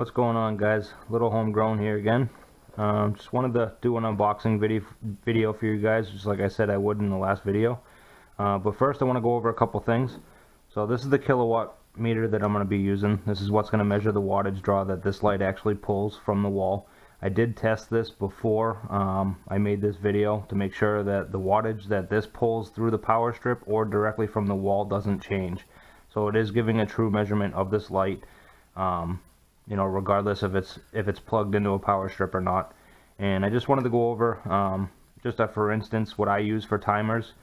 What's going on, guys? Little Homegrown here again. Just wanted to do an unboxing video for you guys, just like I said I would in the last video. But first I want to go over a couple things. So this is the kilowatt meter that I'm going to be using. This is what's going to measure the wattage draw that this light actually pulls from the wall. I did test this before I made this video to make sure that the wattage that this pulls through the power strip or directly from the wall doesn't change. So it is giving a true measurement of this light. You know, regardless if it's plugged into a power strip or not. And I just wanted to go over for instance what I use for timers.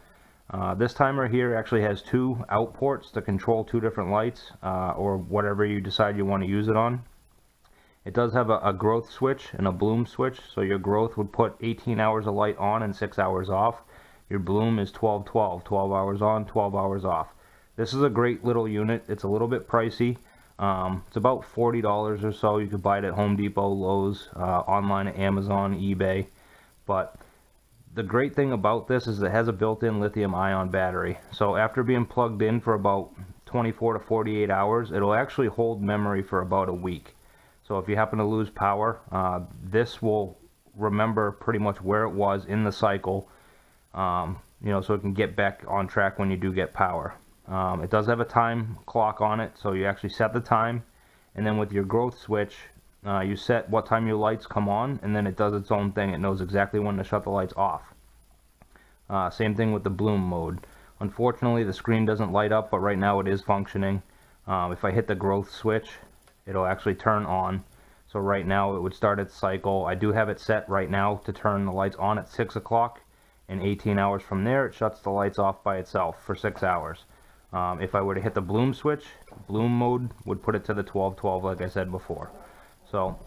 This timer here actually has two out ports to control two different lights, or whatever you decide you want to use it on. It does have a growth switch and a bloom switch, so your growth would put 18 hours of light on and 6 hours off. Your bloom is 12-12, 12 hours on, 12 hours off. This is a great little unit. It's a little bit pricey. It's about $40 or so. You could buy it at Home Depot, Lowe's, online at Amazon, eBay. But the great thing about this is it has a built-in lithium-ion battery. So after being plugged in for about 24 to 48 hours, it'll actually hold memory for about a week. So if you happen to lose power, this will remember pretty much where it was in the cycle, you know, so it can get back on track when you do get power. It does have a time clock on it, so you actually set the time, and then with your growth switch, you set what time your lights come on, and then it does its own thing. It knows exactly when to shut the lights off. Same thing with the bloom mode. Unfortunately, the screen doesn't light up, but right now it is functioning. If I hit the growth switch, it'll actually turn on. So right now it would start its cycle. I do have it set right now to turn the lights on at 6 o'clock, and 18 hours from there it shuts the lights off by itself for 6 hours. If I were to hit the bloom switch, bloom mode would put it to the 12-12 like I said before. So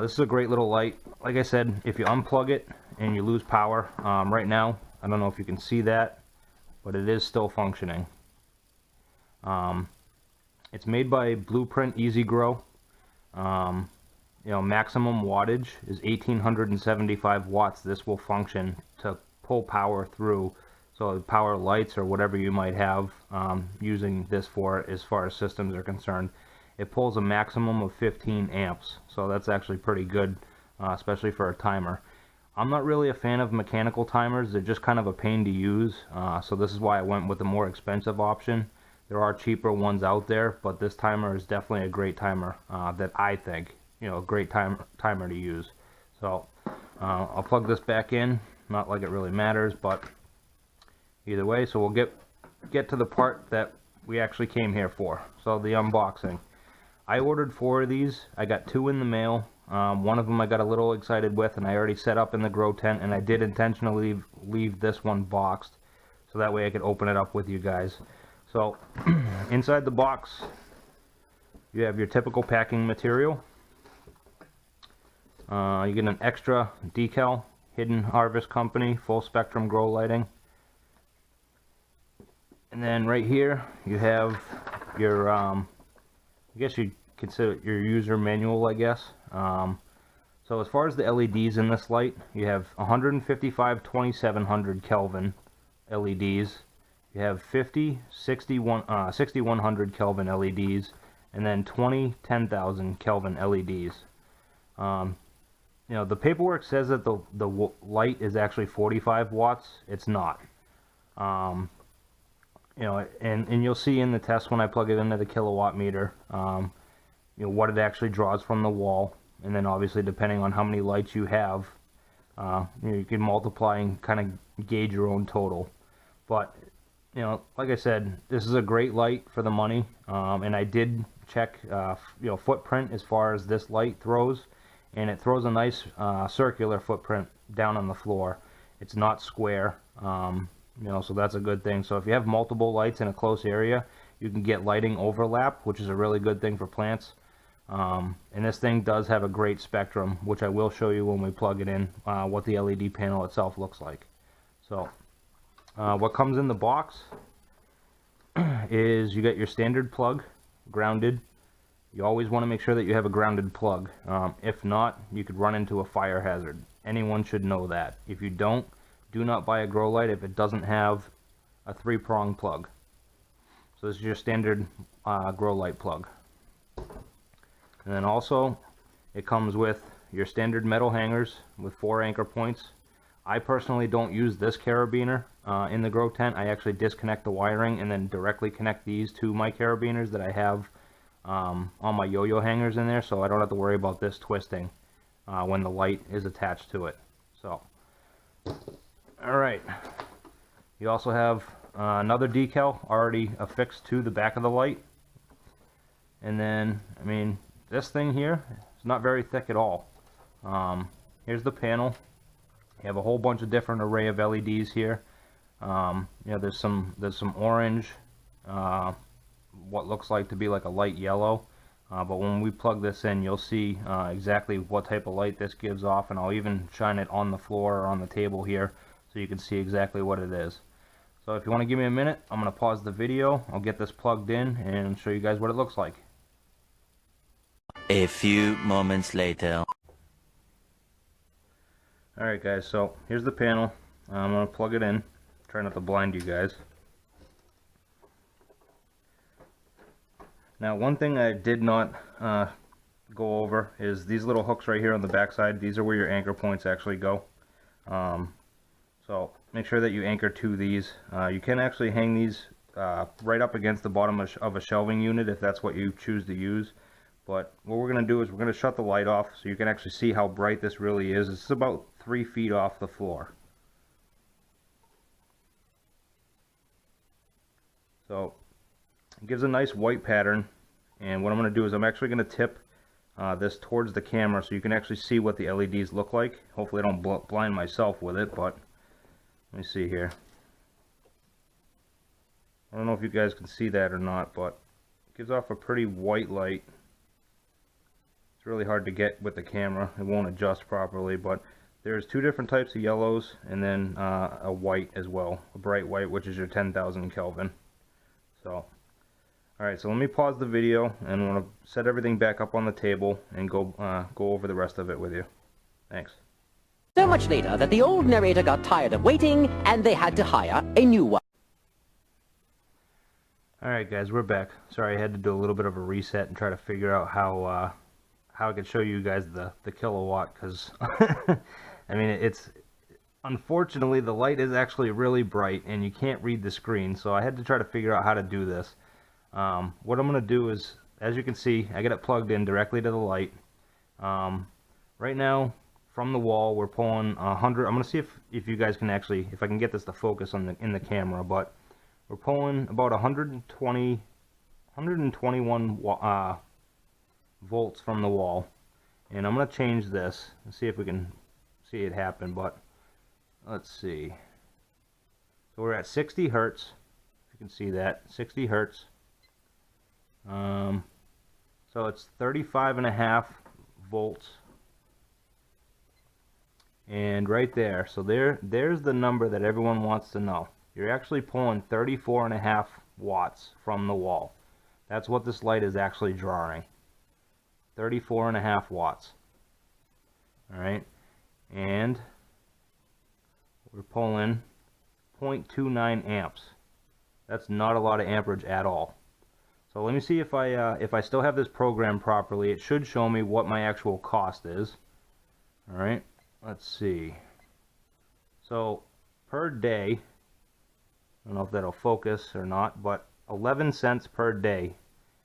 this is a great little light. Like I said, if you unplug it and you lose power, right now, I don't know if you can see that, but it is still functioning. It's made by Blueprint Easy Grow. You know, maximum wattage is 1875 watts. This will function to pull power through. So power lights or whatever you might have using this for as far as systems are concerned. It pulls a maximum of 15 amps, so that's actually pretty good, especially for a timer. I'm not really a fan of mechanical timers. They're just kind of a pain to use, so this is why I went with the more expensive option. There are cheaper ones out there, but this timer is definitely a great timer that I think, you know, a great timer to use. So I'll plug this back in, not like it really matters, but either way. So we'll get to the part that we actually came here for. So the unboxing. I ordered 4 of these. I got 2 in the mail. One of them I got a little excited with, and I already set up in the grow tent, and I did intentionally leave this one boxed so that way I could open it up with you guys. So inside the box you have your typical packing material. You get an extra decal, Hidden Harvest Company, full spectrum grow lighting. And then right here you have your, I guess you'd consider it your user manual, I guess. So as far as the LEDs in this light, you have 155 2700 Kelvin LEDs. You have 50 6100 Kelvin LEDs, and then 20 10,000 Kelvin LEDs. You know, the paperwork says that the light is actually 45 watts. It's not. You know, and you'll see in the test when I plug it into the kilowatt meter, you know, what it actually draws from the wall, and then obviously depending on how many lights you have, you know, you can multiply and kind of gauge your own total. But you know, like I said, this is a great light for the money, and I did check, you know, footprint as far as this light throws, and it throws a nice circular footprint down on the floor. It's not square. You know, so that's a good thing. So if you have multiple lights in a close area, you can get lighting overlap, which is a really good thing for plants. And this thing does have a great spectrum, which I will show you when we plug it in, what the LED panel itself looks like. So what comes in the box is you get your standard plug, grounded. You always want to make sure that you have a grounded plug. If not, you could run into a fire hazard. Anyone should know that. If you don't, do not buy a grow light if it doesn't have a 3-prong plug. So this is your standard grow light plug. And then also It comes with your standard metal hangers with 4 anchor points. I personally don't use this carabiner in the grow tent. I actually disconnect the wiring and then directly connect these to my carabiners that I have on my yo-yo hangers in there, so I don't have to worry about this twisting when the light is attached to it. So, alright. You also have another decal already affixed to the back of the light. And then, I mean, this thing here is not very thick at all. Here's the panel. You have a whole bunch of different array of LEDs here. You know, there's some orange, what looks like to be like a light yellow. But when we plug this in, you'll see exactly what type of light this gives off, and I'll even shine it on the floor or on the table here so you can see exactly what it is. So if you want to give me a minute, I'm going to pause the video, I'll get this plugged in and show you guys what it looks like. A few moments later. Alright guys, so here's the panel. I'm going to plug it in. Try not to blind you guys. Now, one thing I did not go over is these little hooks right here on the back side. These are where your anchor points actually go. So make sure that you anchor to these. You can actually hang these right up against the bottom of a shelving unit if that's what you choose to use. But what we're going to do is we're going to shut the light off so you can actually see how bright this really is. It's about 3 feet off the floor. So it gives a nice white pattern, and what I'm going to do is I'm actually going to tip this towards the camera so you can actually see what the LEDs look like. Hopefully I don't blind myself with it, but let me see here. I don't know if you guys can see that or not, but it gives off a pretty white light. It's really hard to get with the camera. It won't adjust properly, but there's 2 different types of yellows and then a white as well. A bright white, which is your 10,000 Kelvin. So, alright, so let me pause the video and I'm going to set everything back up on the table and go over the rest of it with you. Thanks. So much later that the old narrator got tired of waiting and they had to hire a new one. Alright guys, we're back. Sorry, I had to do a little bit of a reset and try to figure out how I could show you guys the kilowatt, because I mean, it's unfortunately the light is actually really bright and you can't read the screen, so I had to try to figure out how to do this. What I'm going to do is, as you can see, I get it plugged in directly to the light. Right now, from the wall, we're pulling 100. I'm going to see if you guys can actually, if I can get this to focus on in the camera, but we're pulling about 121 volts from the wall, and I'm going to change this and see if we can see it happen. But let's see, so we're at 60 hertz, if you can see that, 60 hertz. So it's 35.5 volts, and right there, so there's the number that everyone wants to know. You're actually pulling 34.5 watts from the wall. That's what this light is actually drawing. 34.5 watts. Alright, and we're pulling 0.29 amps. That's not a lot of amperage at all. So let me see if I still have this programmed properly. It should show me what my actual cost is. Alright, let's see. So per day, I don't know if that'll focus or not, but 11 cents per day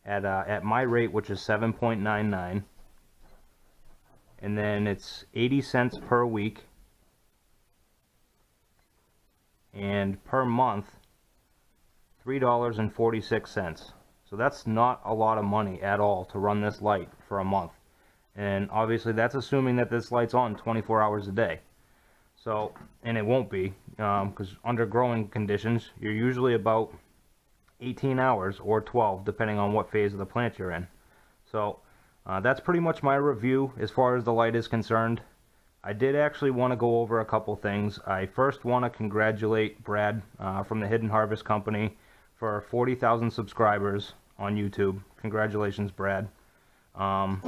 at my rate, which is 7.99, and then it's 80 cents per week, and per month $3.46. So that's not a lot of money at all to run this light for a month, and obviously that's assuming that this light's on 24 hours a day. So, and it won't be, because under growing conditions you're usually about 18 hours or 12, depending on what phase of the plant you're in. So that's pretty much my review as far as the light is concerned. I did actually want to go over a couple things. I first want to congratulate Brad from the Hidden Harvest Company for 40,000 subscribers on YouTube. Congratulations, Brad. And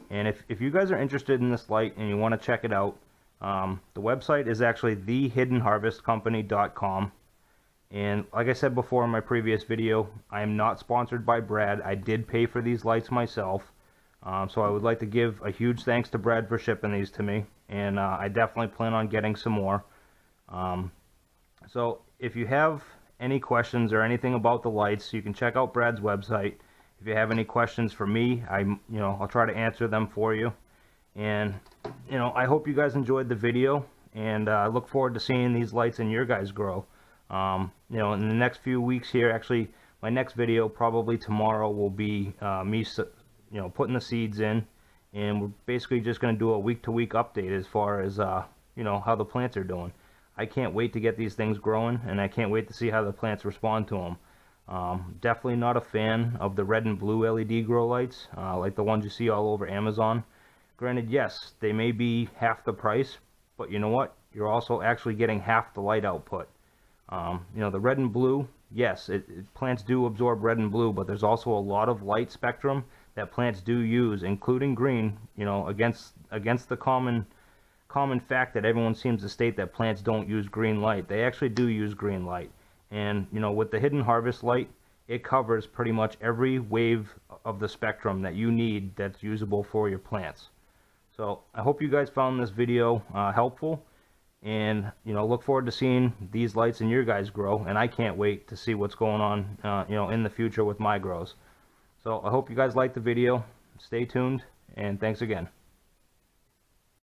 if you guys are interested in this light and you want to check it out, the website is actually thehiddenharvestcompany.com. And like I said before in my previous video, I am not sponsored by Brad. I did pay for these lights myself. So I would like to give a huge thanks to Brad for shipping these to me, and I definitely plan on getting some more. So if you have any questions or anything about the lights, you can check out Brad's website. If you have any questions for me, I'll try to answer them for you. And I hope you guys enjoyed the video, and I look forward to seeing these lights in your guys' grow. In the next few weeks here, actually, my next video probably tomorrow will be me putting the seeds in, and we're basically just going to do a week-to-week update as far as how the plants are doing. I can't wait to get these things growing, and I can't wait to see how the plants respond to them. Definitely not a fan of the red and blue LED grow lights, like the ones you see all over Amazon. Granted, yes, they may be half the price, but you know what? You're also actually getting half the light output. The red and blue, yes, plants do absorb red and blue, but there's also a lot of light spectrum that plants do use, including green, against the common fact that everyone seems to state that plants don't use green light. They actually do use green light. And, with the Hidden Harvest light, it covers pretty much every wave of the spectrum that you need that's usable for your plants. So I hope you guys found this video helpful, and look forward to seeing these lights in your guys' grow, and I can't wait to see what's going on in the future with my grows. So I hope you guys liked the video. Stay tuned, and thanks again.